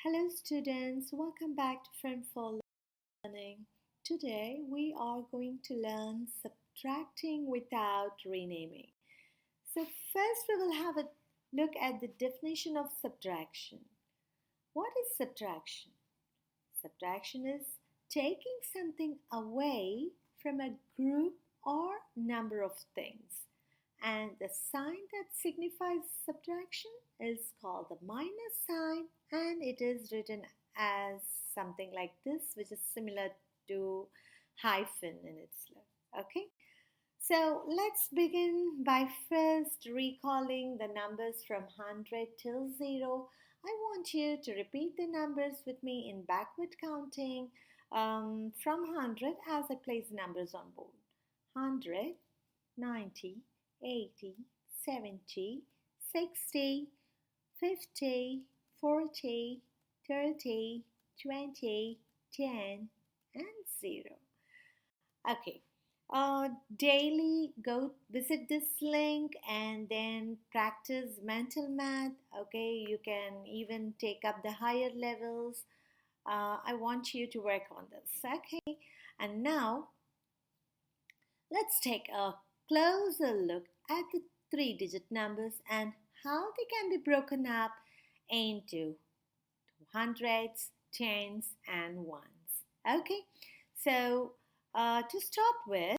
Hello students, welcome back to Friend for Learning. Today we are going to learn subtracting without renaming. So first we will have a look at the definition of subtraction. What is subtraction? Subtraction is taking something away from a group or number of things. And the sign that signifies subtraction is called the minus sign, and it is written as something like this, which is similar to hyphen in its look. Okay, so let's begin by first recalling the numbers from 100 till 0. I want you to repeat the numbers with me in backward counting from 100 as I place numbers on board. 100, 90, 80, 70, 60, 50, 40, 30, 20, 10, and 0. Okay. Daily go visit this link and then practice mental math. Okay, you can even take up the higher levels. I want you to work on this. Okay, and now let's take a closer look at the three-digit numbers and how they can be broken up into hundreds, tens, and ones. Okay, so to start with,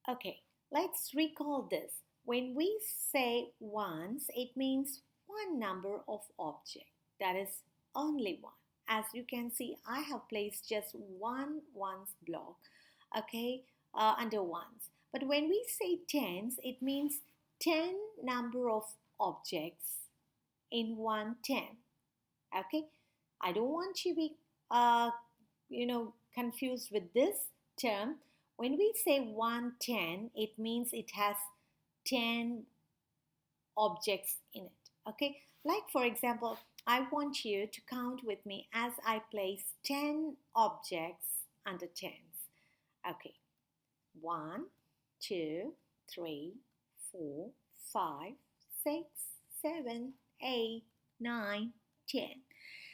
okay, let's recall this. When we say ones, it means one number of object. That is only one. As you can see, I have placed just one ones block, okay, under ones. But when we say tens, it means 10 number of objects in one 10. Okay, I don't want you to be, confused with this term. When we say 110, it means it has 10 objects in it. Okay, like for example, I want you to count with me as I place 10 objects under tens. Okay, 1, 2, 3, 4, 5, 6, 7, 8, 9, 10.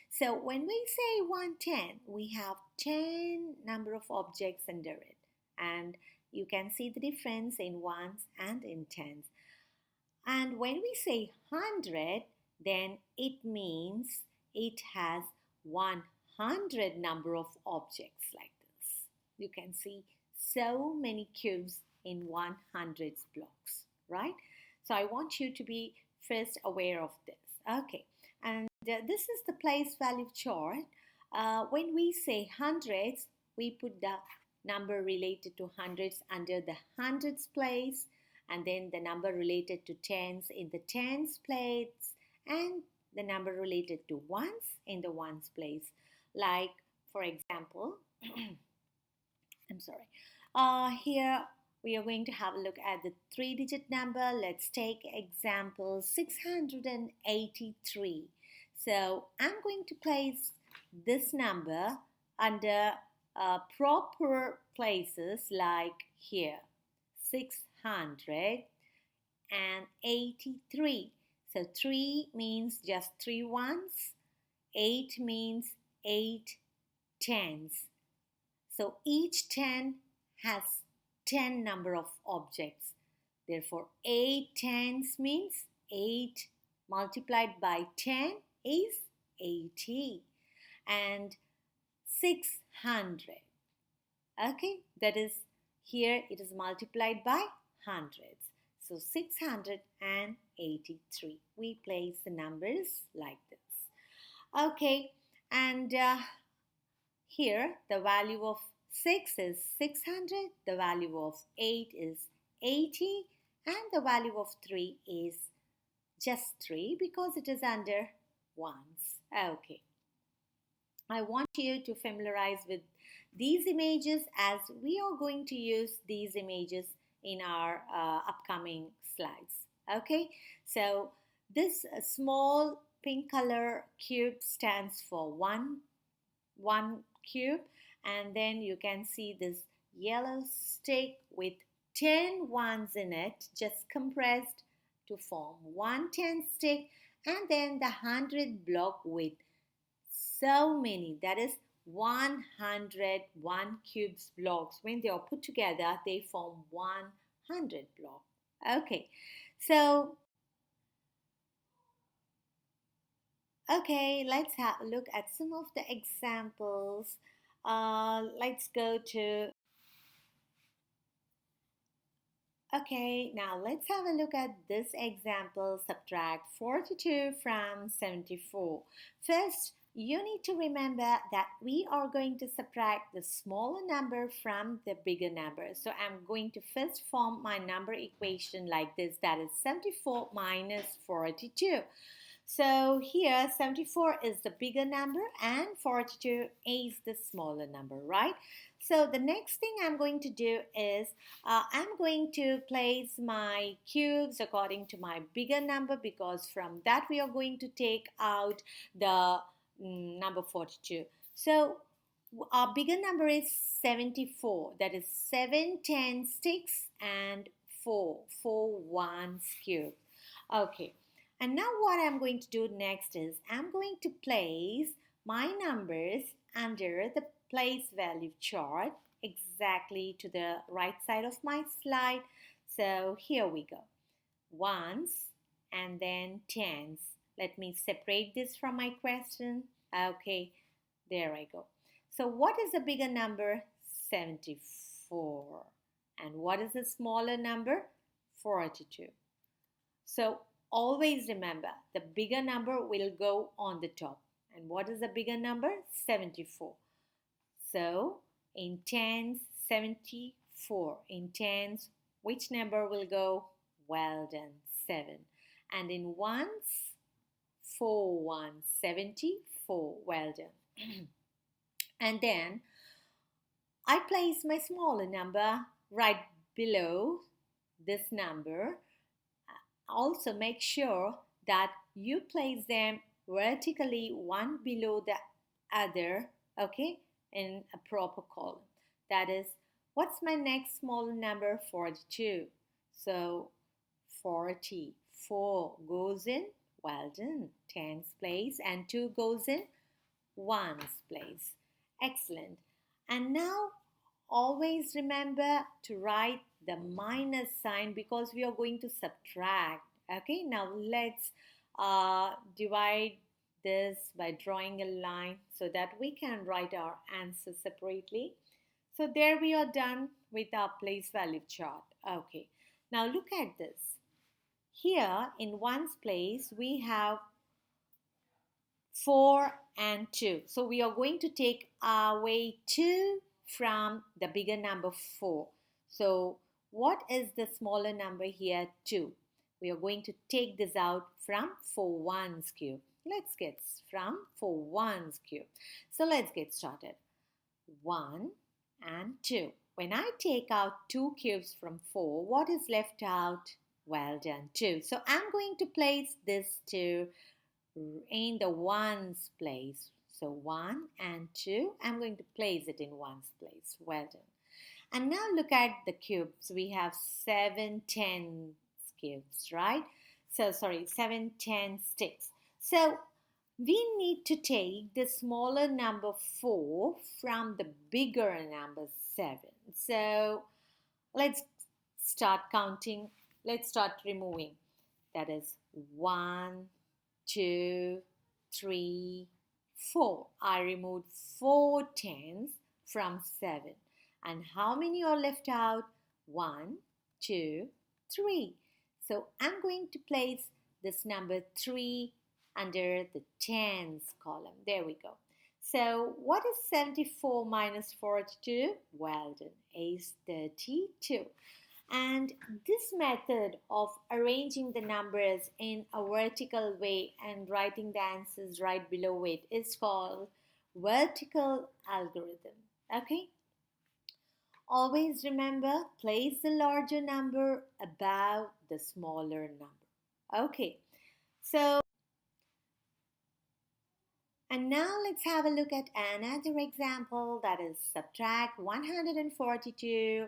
So when we say 110, we have 10 number of objects under it. And you can see the difference in ones and in tens. And when we say 100, then it means it has 100 number of objects like this. You can see so many cubes in 100 blocks, right? So I want you to be first aware of this. Okay, and this is the place value chart. When we say hundreds, we put the number related to hundreds under the hundreds place, and then the number related to tens in the tens place, and the number related to ones in the ones place. Like, for example, I'm sorry. Here we are going to have a look at the three-digit number. Let's take example 683. So I'm going to place this number under proper places like here, 683. So 3 means just 3 ones, 8 means 8 tens. So each 10 has 10 number of objects. Therefore, 8 tens means 8 multiplied by 10 is 80. And 600. Okay, that is here it is multiplied by hundreds. So 683. We place the numbers like this. Okay, and here the value of 6 is 600, the value of 8 is 80, and the value of 3 is just 3 because it is under ones. Okay. I want you to familiarize with these images as we are going to use these images in our upcoming slides. Okay, so this small pink color cube stands for one cube, and then you can see this yellow stick with 10 ones in it just compressed to form one 10 stick, and then the 100 block with so many, that is 100 1 cubes blocks. When they are put together, they form 100 block. Okay, so let's have a look at some of the examples. Let's go to Okay, now let's have a look at this example. Subtract 42 from 74. First, you need to remember that we are going to subtract the smaller number from the bigger number. So I'm going to first form my number equation like this, that is 74 minus 42. So here 74 is the bigger number and 42 is the smaller number, right? So the next thing I'm going to do is I'm going to place my cubes according to my bigger number, because from that we are going to take out the number 42. So our bigger number is 74. That is 7 10 sticks and 4 ones cube. Okay. And now what I'm going to do next is I'm going to place my numbers under the place value chart exactly to the right side of my slide. So here we go. Ones and then tens. Let me separate this from my question. Okay, there I go. So what is the bigger number? 74. And what is the smaller number? 42. So always remember, the bigger number will go on the top. And what is the bigger number? 74. So in tens, 74. In tens, which number will go? Well done, 7. And in ones, 4 ones, 74. Well done. And then I place my smaller number right below this number. Also make sure that you place them vertically one below the other, okay, in a proper column. That is, what's my next smaller number? 42. So 44 goes in, well done, tens place, and 2 goes in ones place. Excellent. And now always remember to write the minus sign because we are going to subtract. Okay, now let's divide this by drawing a line so that we can write our answer separately. So there we are done with our place value chart. Okay, now look at this. Here in ones place we have 4 and 2. So we are going to take away 2 from the bigger number 4. So what is the smaller number here? 2. We are going to take this out from 4 ones cube. Let's get from 4 ones cube. So let's get started. 1 and 2. When I take out 2 cubes from 4, what is left out? Well done, 2. So I'm going to place this 2 in the ones place. So 1 and 2, I'm going to place it in ones place. Well done. And now look at the cubes. We have 7 10 cubes, right? So 7 10 sticks. So we need to take the smaller number 4 from the bigger number 7. So let's start counting. Let's start removing. That is 1, 2, 3, 4. I removed 4 tens from 7. And how many are left out? 1, 2, 3. So I'm going to place this number 3 under the tens column. There we go. So what is 74 minus 42? Well done, is 32. And this method of arranging the numbers in a vertical way and writing the answers right below it is called vertical algorithm. Okay? Always remember, place the larger number above the smaller number. Okay, so and now let's have a look at another example, that is subtract 142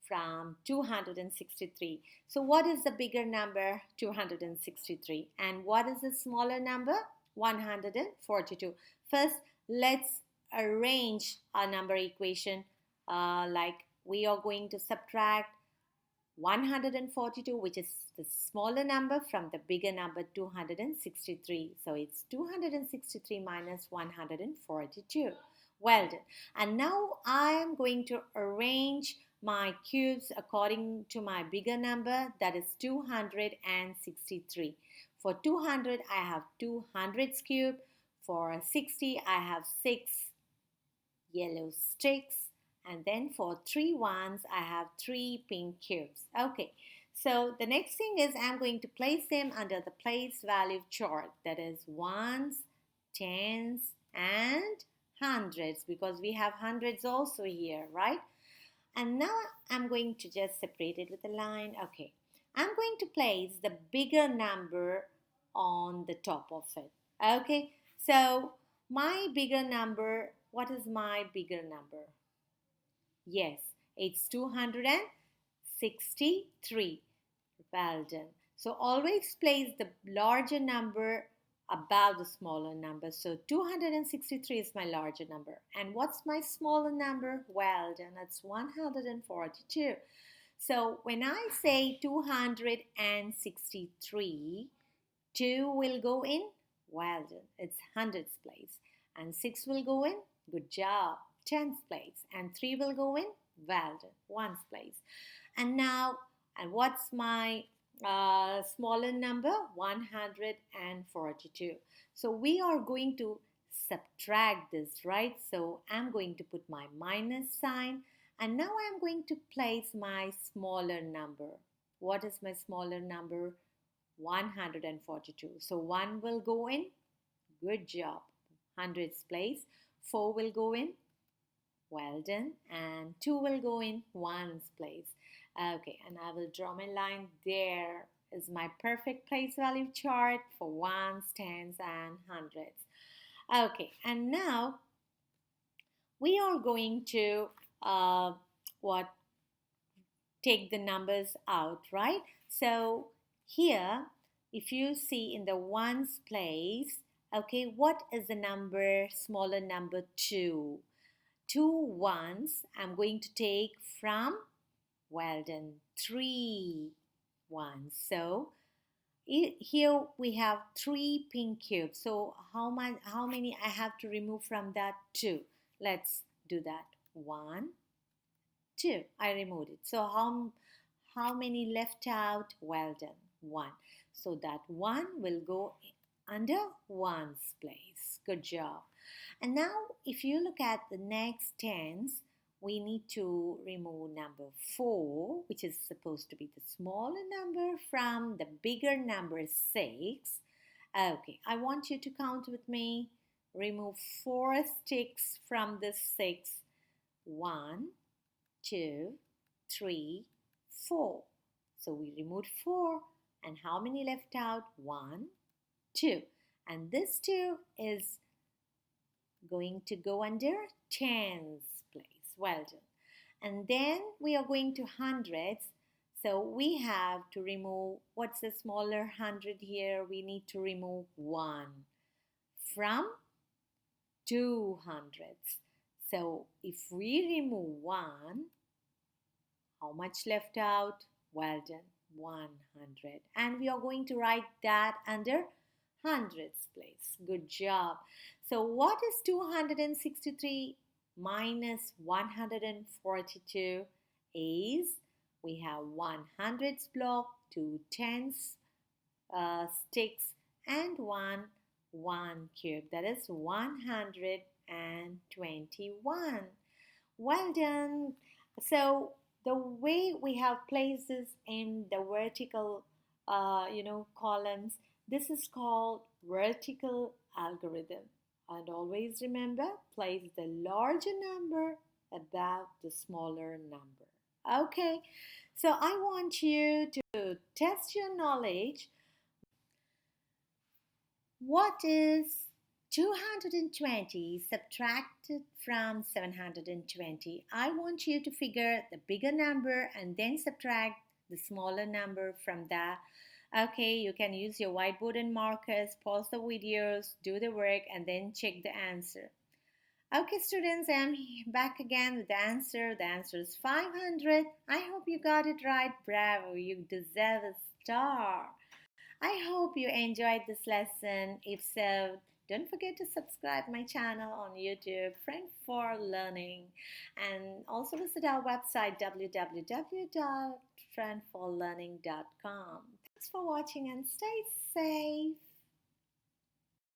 from 263. So what is the bigger number? 263. And what is the smaller number? 142. First, let's arrange our number equation like we are going to subtract 142, which is the smaller number, from the bigger number 263. So it's 263 minus 142. Well done. And now I am going to arrange my cubes according to my bigger number, that is 263. For 200 I have 2 hundreds cube. For 60 I have 6 yellow sticks. And then for 3 ones, I have 3 pink cubes. Okay, so the next thing is I'm going to place them under the place value chart. That is ones, tens, and hundreds, because we have hundreds also here, right? And now I'm going to just separate it with a line. Okay, I'm going to place the bigger number on the top of it. Okay, so my bigger number, what is my bigger number? Yes, it's 263. Well done. So always place the larger number above the smaller number. So 263 is my larger number. And what's my smaller number? Well done, it's 142. So when I say 263, 2 will go in. Well done, it's hundreds place. And 6 will go in. Good job. Tens place. And 3 will go in. Well done. Ones place. And now, and what's my smaller number? 142. So we are going to subtract this, right? So I'm going to put my minus sign. And now I'm going to place my smaller number. What is my smaller number? 142. So 1 will go in. Good job. Hundreds place. 4 will go in. Well done. And 2 will go in ones place. Okay, and I will draw my line. There is my perfect place value chart for ones, tens, and hundreds. Okay, and now we are going to take the numbers out, right? So here, if you see in the ones place, okay, what is the number, smaller number? 2. 2 ones I'm going to take from, well done, 3 ones. So here we have 3 pink cubes. So how many I have to remove from that? 2. Let's do that. 1, 2. I removed it. So how many left out? Well done, 1. So that 1 will go under ones place. Good job. And now if you look at the next tens, we need to remove number 4, which is supposed to be the smaller number, from the bigger number 6. Okay, I want you to count with me. Remove 4 sticks from the 6. 1, 2, 3, 4. So we removed 4. And how many left out? 1, 2. And this 2 is going to go under tens place. Well done. And then we are going to hundreds. So we have to remove, what's the smaller 100 here? We need to remove 1 from 200s. So if we remove 1, how much left out? Well done, 100. And we are going to write that under hundreds place. Good job. So what is 263 minus 142 is, we have 1 hundreds block, 2 tens sticks, and 1 cube. That is 121. Well done. So the way we have placed this in the vertical columns, this is called vertical algorithm. And always remember, place the larger number above the smaller number. Okay, so I want you to test your knowledge. What is 220 subtracted from 720. I want you to figure the bigger number and then subtract the smaller number from that. Okay, you can use your whiteboard and markers, pause the videos, do the work, and then check the answer. Okay, students, I'm back again with the answer. The answer is 500. I hope you got it right. Bravo, you deserve a star. I hope you enjoyed this lesson. If so, don't forget to subscribe my channel on YouTube, Friend for Learning, and also visit our website www.friendforlearning.com. Thanks for watching and stay safe.